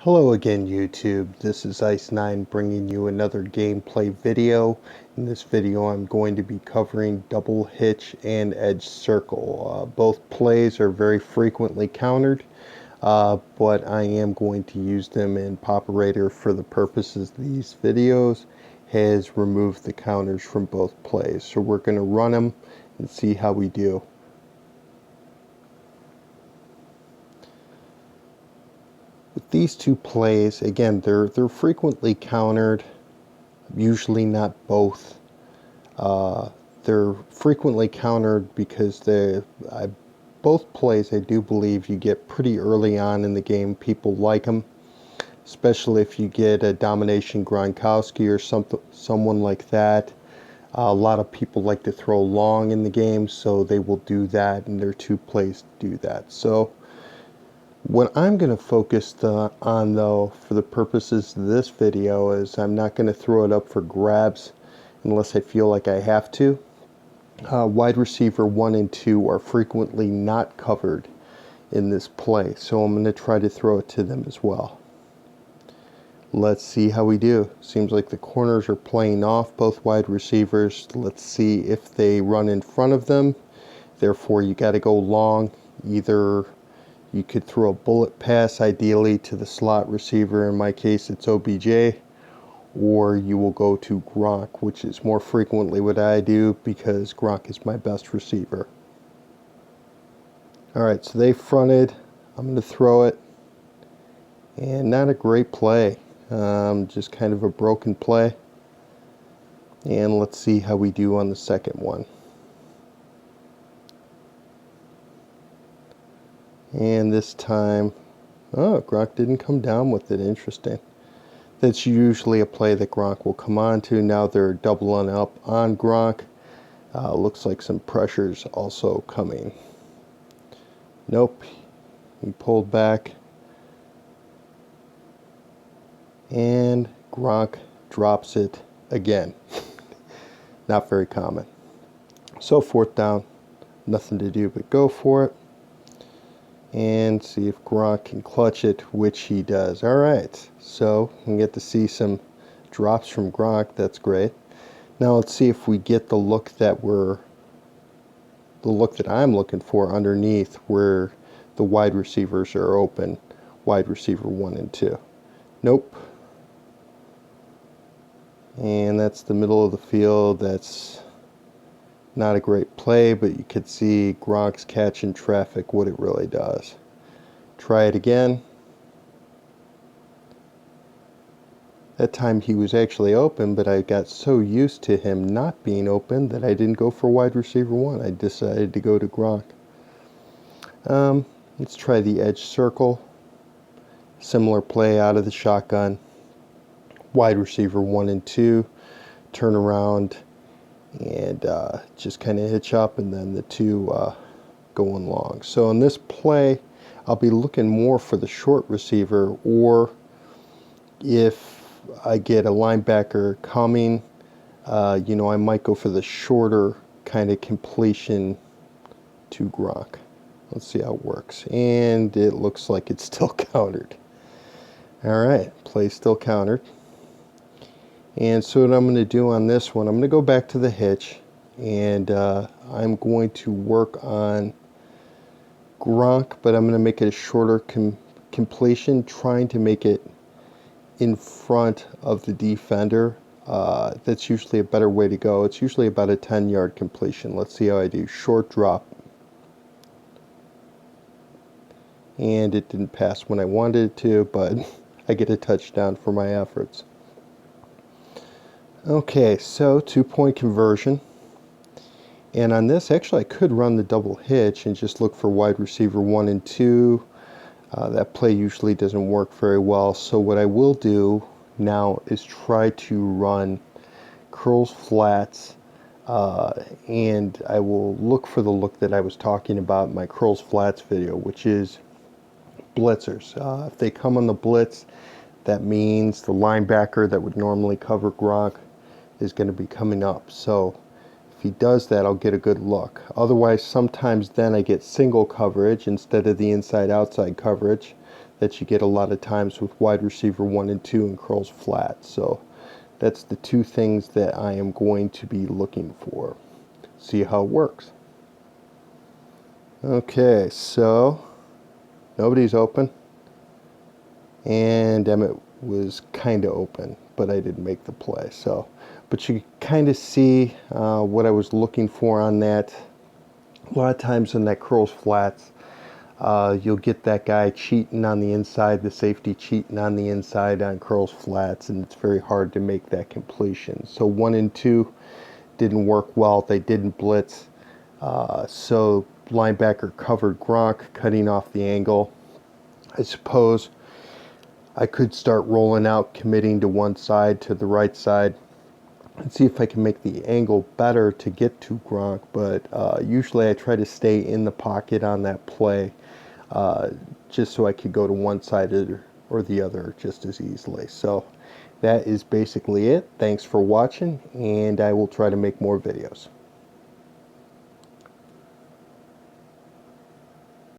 Hello again YouTube, this is Ice9 bringing you another gameplay video. In this video I'm going to be covering double hitch and edge circle. Both plays are very frequently countered, but I am going to use them, and Poperator, for the purposes of these videos, has removed the counters from both plays. So we're going to run them and see how we do. With these two plays, again, they're frequently countered, usually not both. They're frequently countered because both plays, I do believe, you get pretty early on in the game. People like them, especially if you get a domination Gronkowski or someone like that. A lot of people like to throw long in the game, so they will do that, and there are two plays to do that. So what I'm going to focus on, though, for the purposes of this video, is I'm not going to throw it up for grabs unless I feel like I have to. Wide receiver 1 and 2 are frequently not covered in this play, so I'm going to try to throw it to them as well. Let's see how we do. Seems like the corners are playing off both wide receivers. Let's see if they run in front of them. Therefore, you got to go long. Either you could throw a bullet pass, ideally, to the slot receiver. In my case, it's OBJ. Or you will go to Gronk, which is more frequently what I do because Gronk is my best receiver. Alright, so they fronted. I'm going to throw it. And not a great play. Just kind of a broken play. And let's see how we do on the second one. And this time, Gronk didn't come down with it. Interesting. That's usually a play that Gronk will come on to. Now they're doubling up on Gronk. Looks like some pressure's also coming. Nope. He pulled back. And Gronk drops it again. Not very common. So fourth down. Nothing to do but go for it. And see if Gronk can clutch it, which he does. Alright, so we get to see some drops from Gronk. That's great. Now let's see if we get the look that I'm looking for underneath, where the wide receivers are open. Wide receiver 1 and 2. Nope. And that's the middle of the field. That's not a great play, but you could see Gronk's catching traffic, what it really does. Try it again. That time he was actually open, but I got so used to him not being open that I didn't go for wide receiver 1. I decided to go to Gronk. Let's try the edge circle. Similar play out of the shotgun. Wide receiver 1 and 2. Turn around and just kind of hitch up, and then the two going long. So in this play, I'll be looking more for the short receiver, or if I get a linebacker coming, I might go for the shorter kind of completion to Gronk. Let's see how it works. And it looks like it's still countered. Alright, play still countered. And so what I'm going to do on this one, I'm going to go back to the hitch, and I'm going to work on Gronk, but I'm going to make it a shorter completion, trying to make it in front of the defender. That's usually a better way to go. It's usually about a 10-yard completion. Let's see how I do. Short drop. And it didn't pass when I wanted it to, but I get a touchdown for my efforts. Okay, so 2-point conversion. And on this, actually, I could run the double hitch and just look for wide receiver 1 and 2. That play usually doesn't work very well. So what I will do now is try to run curls flats, and I will look for the look that I was talking about in my curls flats video, which is blitzers. If they come on the blitz, that means the linebacker that would normally cover Gronk is going to be coming up. So if he does that, I'll get a good look. Otherwise, sometimes then I get single coverage instead of the inside-outside coverage. that you get a lot of times with wide receiver 1 and 2 and curls flat. So that's the two things that I am going to be looking for. See how it works. Okay, so nobody's open, and Emmett was kind of open, but I didn't make the play. So, but you kind of see what I was looking for on that. A lot of times in that curls flats, you'll get that guy cheating on the inside, the safety cheating on the inside on curls flats, and it's very hard to make that completion. So 1 and 2 didn't work well. They didn't blitz. So linebacker covered Gronk, cutting off the angle. I suppose I could start rolling out, committing to one side, to the right side, and see if I can make the angle better to get to Gronk. But usually I try to stay in the pocket on that play, just so I could go to one side or the other just as easily. So that is basically it. Thanks for watching, and I will try to make more videos.